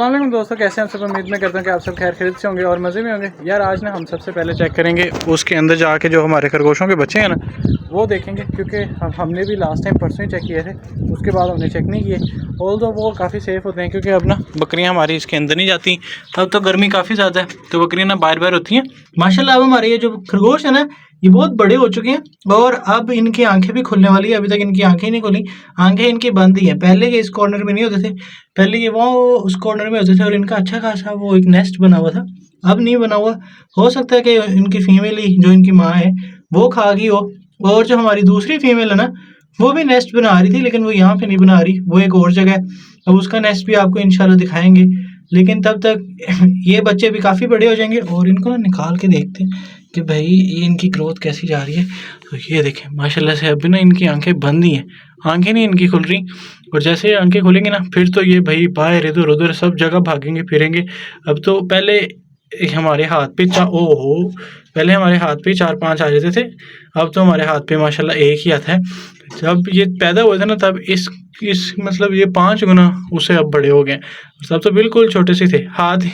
अस्सलाम दोस्तों, कैसे हैं आप सब। उम्मीद में करता हूँ कि आप सब खैर खैरियत से होंगे और मज़े में होंगे। यार आज ना हम सबसे पहले चेक करेंगे उसके अंदर जाके जो हमारे खरगोशों के बच्चे हैं ना वो देखेंगे, क्योंकि हमने भी लास्ट टाइम परसों ही चेक किए थे, उसके बाद हमने चेक नहीं किए। ऑल्दो वो काफ़ी सेफ़ होते हैं, क्योंकि अब ना बकरियाँ हमारी इसके अंदर नहीं जाती। अब तो गर्मी काफ़ी ज़्यादा है तो बकरियाँ ना बाहर बाहर होती हैं। माशाल्लाह अब हमारे ये जो खरगोश है ना ये बहुत बड़े हो चुके हैं और अब इनकी आंखें भी खुलने वाली है। अभी तक इनकी आंखें नहीं खुली, आंखें इनकी बंद ही हैं। पहले ये इस कॉर्नर में नहीं होते थे, पहले ये वो उस कॉर्नर में होते थे और इनका अच्छा खासा वो एक नेस्ट बना हुआ था, अब नहीं बना हुआ। हो सकता है कि इनकी फीमेल ही जो इनकी माँ है वो खा गई हो, और जो हमारी दूसरी फीमेल है ना वो भी नेस्ट बना रही थी, लेकिन वो यहाँ पे नहीं बना रही, वो एक और जगह है। अब उसका नेस्ट भी आपको इंशाल्लाह दिखाएंगे, लेकिन तब तक ये बच्चे भी काफ़ी बड़े हो जाएंगे और इनको ना निकाल के देखते हैं कि भाई ये इनकी ग्रोथ कैसी जा रही है। तो ये देखें माशाल्लाह से अभी ना इनकी आंखें बंद ही हैं, आंखें नहीं इनकी खुल रही, और जैसे ही आंखें खुलेंगी ना फिर तो ये भाई बाहर इधर उधर सब जगह भागेंगे फिरेंगे। अब तो पहले हमारे हाथ पे पहले हमारे हाथ पे 4-5 आ जाते थे, अब तो हमारे हाथ पे माशाल्लाह एक ही आता है। जब ये पैदा हुए थे ना तब इस मतलब ये 5 गुना उससे अब बड़े हो गए। तब तो बिल्कुल छोटे से थे, हाथ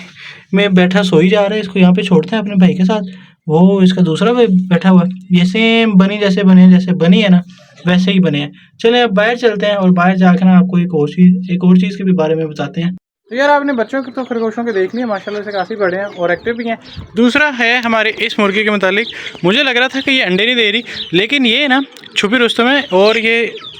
में बैठा सो ही जा रहा है। इसको यहाँ पे छोड़ते हैं अपने भाई के साथ, वो इसका दूसरा भाई बैठा हुआ है। ये सेम बनी जैसे बनी है ना वैसे ही बने हैं। चलें अब बाहर चलते हैं और बाहर जाकर ना आपको एक और चीज़ के भी बारे में बताते हैं। तो यार आपने बच्चों के तो खरगोशों के देख लिए, माशाल्लाह से काफ़ी बड़े हैं और एक्टिव भी हैं। दूसरा है हमारे इस मुर्गी के मुतालिक, मुझे लग रहा था कि ये अंडे नहीं दे रही, लेकिन ये ना छुपी रुस्तम है और ये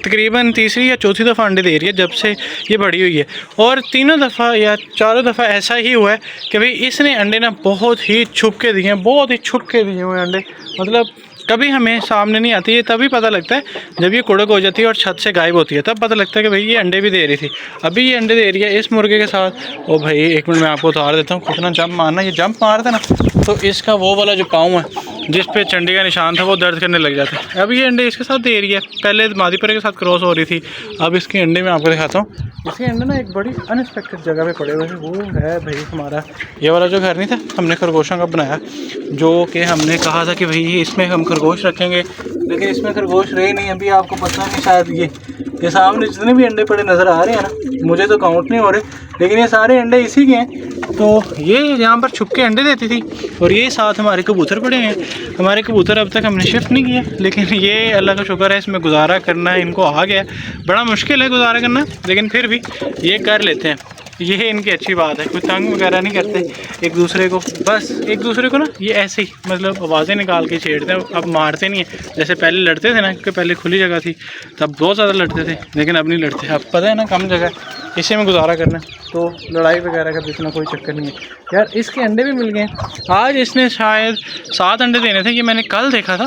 तकरीबन तीसरी या चौथी दफ़ा अंडे दे रही है जब से ये बड़ी हुई है। और तीनों दफ़ा या चारों दफ़ा ऐसा ही हुआ है कि भाई इसने अंडे ना बहुत ही छुप के दिए हैं, बहुत ही छुप के दिए हुए अंडे। मतलब कभी हमें सामने नहीं आती है, तभी पता लगता है जब ये कुड़क हो जाती है और छत से गायब होती है, तब पता लगता है कि भाई ये अंडे भी दे रही थी। अभी ये अंडे दे रही है इस मुर्गे के साथ। ओ भाई एक मिनट मैं आपको उतार देता हूँ, कितना जंप मारना, ये जंप मारता ना तो इसका वो वाला जो पाँव है जिस पे चंडी का निशान था वो दर्द करने लग जाता है। अब ये अंडे इसके साथ दे रही है, पहले मादीपुरे के साथ क्रॉस हो रही थी, अब इसके अंडे मैं आपको दिखाता हूँ। इसके अंडे ना एक बड़ी अनएक्सपेक्टेड जगह पे पड़े हुए हैं, वो है भाई हमारा ये वाला जो घर नहीं था हमने खरगोशों का बनाया, जो कि हमने कहा था कि भाई इसमें हम खरगोश रखेंगे, लेकिन इसमें खरगोश रहे नहीं। अभी आपको पता नहीं शायद ये सामने जितने भी अंडे पड़े नज़र आ रहे हैं ना, मुझे तो काउंट नहीं हो रहे, लेकिन ये सारे अंडे इसी के हैं। तो ये यहाँ पर छुप के अंडे देती थी और ये साथ हमारे कबूतर पड़े हैं। हमारे कबूतर अब तक हमने शिफ्ट नहीं किए, लेकिन ये अल्लाह का शुक्र है इसमें गुजारा करना है इनको आ गया। बड़ा मुश्किल है गुजारा करना, लेकिन फिर भी ये कर लेते हैं, ये इनकी अच्छी बात है। कोई तंग वगैरह नहीं करते एक दूसरे को, बस एक दूसरे को ना ये ऐसे ही मतलब आवाज़ें निकाल के छेड़ते हैं। अब मारते नहीं है जैसे पहले लड़ते थे ना, क्योंकि पहले खुली जगह थी तब बहुत ज़्यादा लड़ते थे, लेकिन अब नहीं लड़ते। अब पता है ना कम जगह इसी में गुजारा करना, तो लड़ाई वगैरह का इतना कोई चक्कर नहीं है। यार इसके अंडे भी मिल गए, आज इसने शायद 7 अंडे देने थे, ये मैंने कल देखा था,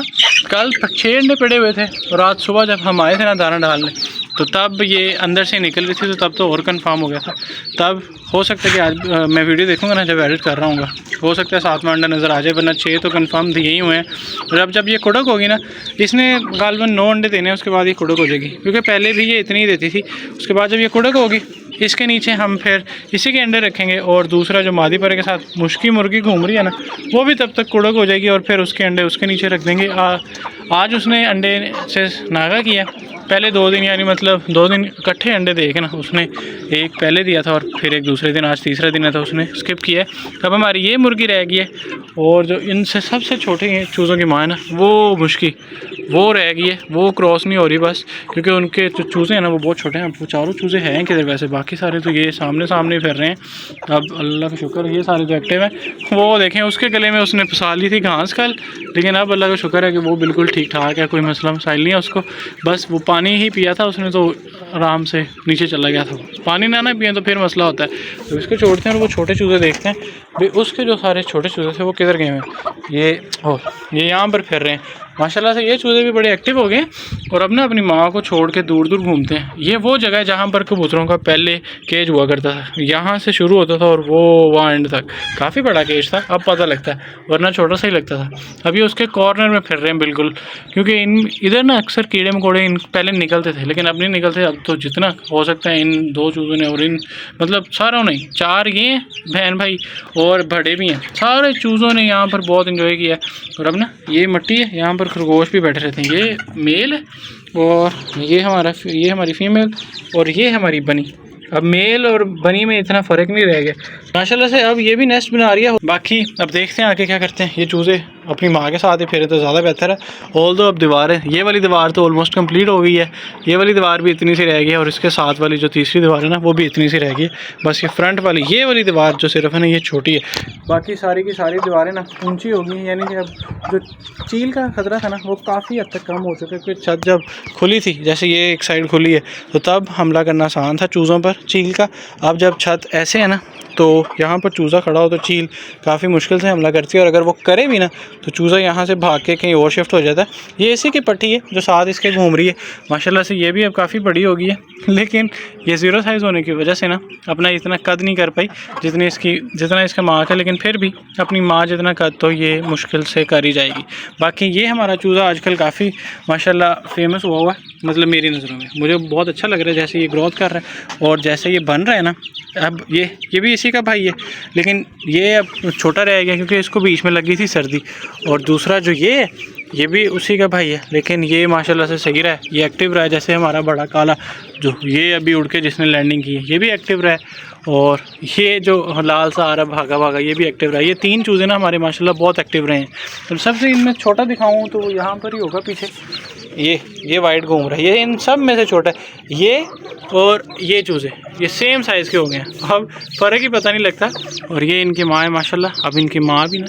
कल 6 अंडे पड़े हुए थे और आज सुबह जब हम आए थे ना दाना डालने तो तब ये अंदर से निकल रही थी, तो तब तो और कंफर्म हो गया था। तब हो सकता है कि आज मैं वीडियो देखूंगा ना जब एडिट कर रहा हूँ, हो सकता है 7वां अंडा नज़र आ जाए, वरना 6 तो कंफर्म दिए ही हुए हैं। और जब ये कुड़क होगी ना, इसने गालबन 9 अंडे देने हैं, उसके बाद ये कुड़क हो जाएगी, क्योंकि पहले भी ये इतनी ही देती थी। उसके बाद जब ये कुड़क होगी इसके नीचे हम फिर इसी के अंडे रखेंगे, और दूसरा जो मादीपुरे के साथ मुश्की मुर्गी घूम रही है ना वो भी तब तक कुड़क हो जाएगी और फिर उसके अंडे उसके नीचे रख देंगे। आज उसने अंडे से नागा किया, पहले 2 दिन यानी मतलब 2 दिन इकट्ठे अंडे दे के ना उसने एक पहले दिया था और फिर एक दूसरे दिन, आज तीसरा दिन है तो उसने स्किप किया है। अब हमारी ये मुर्गी रह गई है, और जो इनसे सबसे छोटे चूज़ों की माँ है ना वो मुश्की, वो रह गई है, वो क्रॉस नहीं हो रही बस, क्योंकि उनके जो चूज़े हैं ना वो बहुत छोटे हैं। वो चारों चूज़े हैं किधर वैसे, बाकी सारे तो ये सामने फिर रहे हैं। अब अल्लाह का शुक्र ये सारे जो एक्टिव हैं, वो देखें उसके गले में उसने फंसा ली थी घास कल, लेकिन अब अल्लाह का शुक्र है कि वो बिल्कुल ठीक ठाक है, कोई मसला मसाइल नहीं है उसको। बस वो पानी ही पिया था उसने तो आराम से नीचे चला गया था। पानी ना पिए तो फिर मसला होता है। तो इसको छोड़ते हैं और वो छोटे चूज़े देखते हैं भाई उसके जो सारे छोटे चूज़े थे वो किधर गए हैं। ये यहाँ पर फिर रहे हैं माशाल्लाह से। ये चूज़े भी बड़े एक्टिव हो गए और अब ना अपनी माँ को छोड़ के दूर दूर घूमते हैं। ये वो जगह है जहाँ पर कबूतरों का पहले केज हुआ करता था, यहाँ से शुरू होता था और वो वहाँ एंड तक काफ़ी बड़ा केज था, अब पता लगता है, वरना छोटा सा ही लगता था। अब ये उसके कॉर्नर में फिर रहे हैं बिल्कुल, क्योंकि इधर ना अक्सर कीड़े मकोड़े पहले निकलते थे, लेकिन अब नहीं निकलते। अब तो जितना हो सकता है इन 2 चूज़ों ने और इन मतलब सारों ने, 4 ये बहन भाई और बड़े भी हैं, सारे चूज़ों ने यहाँ पर बहुत इन्जॉय किया। और अब ना ये मिट्टी है, यहाँ पर खरगोश भी बैठे रहते हैं। ये मेल है और ये हमारी फीमेल और ये हमारी बनी। अब मेल और बनी में इतना फ़र्क नहीं रह गया माशाल्लाह से। अब ये भी नेस्ट बना रही है। बाकी अब देखते हैं आगे क्या करते हैं। ये चूज़े अपनी माँ के साथ ही फिरे तो ज़्यादा बेहतर है। ऑल दो अब दीवारें, ये वाली दीवार तो ऑलमोस्ट कंप्लीट हो गई है, ये वाली दीवार भी इतनी सी रह गई है और इसके साथ वाली जो तीसरी दीवार है ना वो भी इतनी सी रह गई है। बस ये फ्रंट वाली ये वाली दीवार जो सिर्फ है ना ये छोटी है, बाकी सारी की सारी दीवारें ना ऊंची हो गई हैं। यानी कि अब जो चील का खतरा था ना वो काफ़ी हद तक कम हो चुका है। क्योंकि छत जब खुली थी, जैसे ये एक साइड खुली है, तो तब हमला करना आसान था चूज़ों पर चील का। अब जब छत ऐसे है ना तो यहाँ पर चूज़ा खड़ा हो तो चील काफ़ी मुश्किल से हमला करती है, और अगर वो करे भी ना तो चूज़ा यहाँ से भाग के कहीं और शिफ्ट हो जाता है। ये इसी की पट्टी है जो साथ इसके घूम रही है। माशाल्लाह से ये भी अब काफ़ी बड़ी हो गई है, लेकिन ये ज़ीरो साइज़ होने की वजह से ना अपना इतना कद नहीं कर पाई जितना इसका माँ का। लेकिन फिर भी अपनी माँ जितना कद तो ये मुश्किल से कर ही जाएगी। बाकी ये हमारा चूज़ा आजकल काफ़ी माशाल्लाह फेमस हुआ है, मतलब मेरी नज़रों में मुझे बहुत अच्छा लग रहा है जैसे ये ग्रोथ कर रहा है और जैसे ये बन रहा है ना। अब ये भी इसी का भाई है, लेकिन ये अब छोटा रह गया क्योंकि इसको बीच में लगी थी सर्दी। और दूसरा जो ये भी उसी का भाई है, लेकिन ये माशाल्लाह से सही रहा है, ये एक्टिव रहा है। जैसे हमारा बड़ा काला जो ये अभी उड़ के जिसने लैंडिंग की है ये भी एक्टिव रहा है, और ये जो लाल सा आ रहा भागा ये भी एक्टिव रहा है। ये तीन चूज़े ना हमारे माशाल्लाह बहुत एक्टिव रहे हैं। तो सबसे इनमें छोटा दिखाऊँ तो यहाँ पर ही होगा पीछे, ये वाइट घूम रहा है, ये इन सब में से छोटा है। ये और ये चूज़े ये सेम साइज़ के हो गए हैं, अब फ़र्क ही पता नहीं लगता। और ये इनकी माँ है माशाल्लाह। अब इनकी माँ भी ना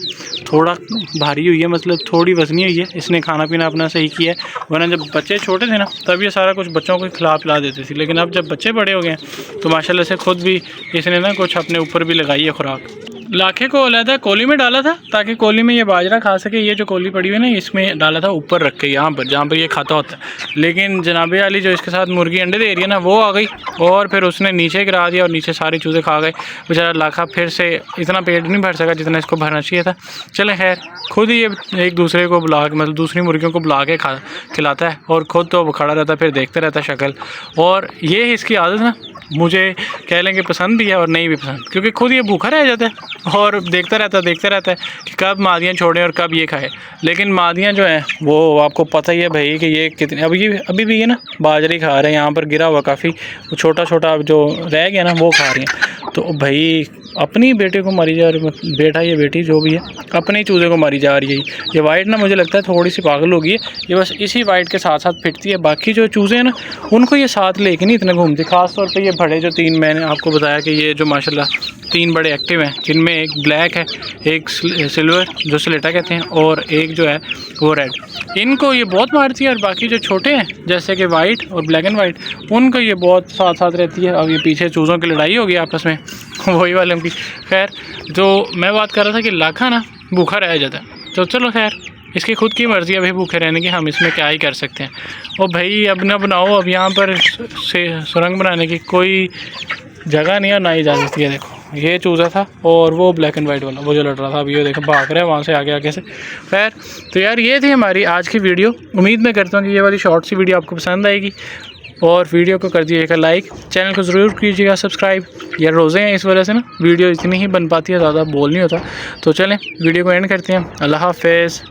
थोड़ा भारी हुई है, मतलब थोड़ी वज़नी हुई है, इसने खाना पीना अपना सही किया है। वरना जब बच्चे छोटे थे ना तब ये सारा कुछ बच्चों को खिला पिला देती थी, लेकिन अब जब बच्चे बड़े हो गए हैं तो माशाल्लाह से ख़ुद भी इसने ना कुछ अपने ऊपर भी लगाई है खुराक। लाखे को अलहदा कोली में डाला था ताकि कोली में ये बाजरा खा सके। ये जो कोली पड़ी हुई है ना इसमें डाला था ऊपर रख के यहाँ पर जहाँ पर ये खाता होता है, लेकिन जनाबे वाली जो इसके साथ मुर्गी अंडे दे रही है ना वो आ गई और फिर उसने नीचे गिरा दिया और नीचे सारे चूज़े खा गए। बेचारा लाखा फिर से इतना पेट नहीं भर सका जितना इसको भरना चाहिए था। चले खैर, खुद ही ये एक दूसरे को बुला के मतलब दूसरी मुर्गियों को बुला के खिलाता है और ख़ुद तो खड़ा रहता है फिर देखते रहता है शक्ल। और ये इसकी आदत ना मुझे कह लेंगे पसंद भी है और नहीं भी पसंद, क्योंकि खुद ये भूखा रह जाता है और देखता रहता है कि कब मादियाँ छोड़ें और कब ये खाए। लेकिन मादियाँ जो हैं वो आपको पता ही है भाई कि ये कितने अभी भी ये ना बाजरे खा रहे हैं। यहाँ पर गिरा हुआ काफ़ी छोटा जो रह गया ना वो खा रही हैं। तो भाई अपनी बेटे को मारी जा रही, बेटा या बेटी जो भी है अपने ही चूज़े को मारी जा रही है। ये वाइट ना मुझे लगता है थोड़ी सी पागल हो गई है, ये बस इसी वाइट के साथ साथ फिरती है। बाकी जो चूज़े हैं ना उनको ये साथ लेके नहीं इतना घूमती। ख़ास तौर पे ये बड़े जो तीन मैंने आपको बताया कि ये जो माशाल्लाह तीन बड़े एक्टिव हैं, जिनमें एक ब्लैक है, एक सिल्वर जो स्लेटा कहते हैं और एक जो है वो रेड, इनको ये बहुत मारती है। और बाकी जो छोटे हैं जैसे कि वाइट और ब्लैक एंड वाइट उनको ये बहुत साथ साथ रहती है। अब ये पीछे चूज़ों की लड़ाई होगी आपस में वही वालों की। खैर, जो मैं बात कर रहा था कि लाखा ना भूखा रह जाता है, तो चलो खैर इसकी खुद की मर्ज़ी है भाई भूखे रहने की, हम इसमें क्या ही कर सकते हैं। और भाई अब ना बनाओ, अब यहाँ पर से सुरंग बनाने की कोई जगह नहीं है ना इजाज़त है। देखो ये चूज़ा था और वो ब्लैक एंड वाइट वाला वो जो लड़ रहा था, अभी ये देखो भाग रहा है वहाँ से आगे से। खैर, तो यार ये थी हमारी आज की वीडियो। उम्मीद मैं करता हूँ कि ये वाली शॉर्ट सी वीडियो आपको पसंद आएगी और वीडियो को कर दीजिएगा लाइक, चैनल को ज़रूर कीजिएगा सब्सक्राइब। यार रोज़े हैं इस वजह से ना वीडियो इतनी ही बन पाती है, ज़्यादा बोल नहीं होता। तो चलें वीडियो को एंड करते हैं। अल्लाह हाफ़िज़।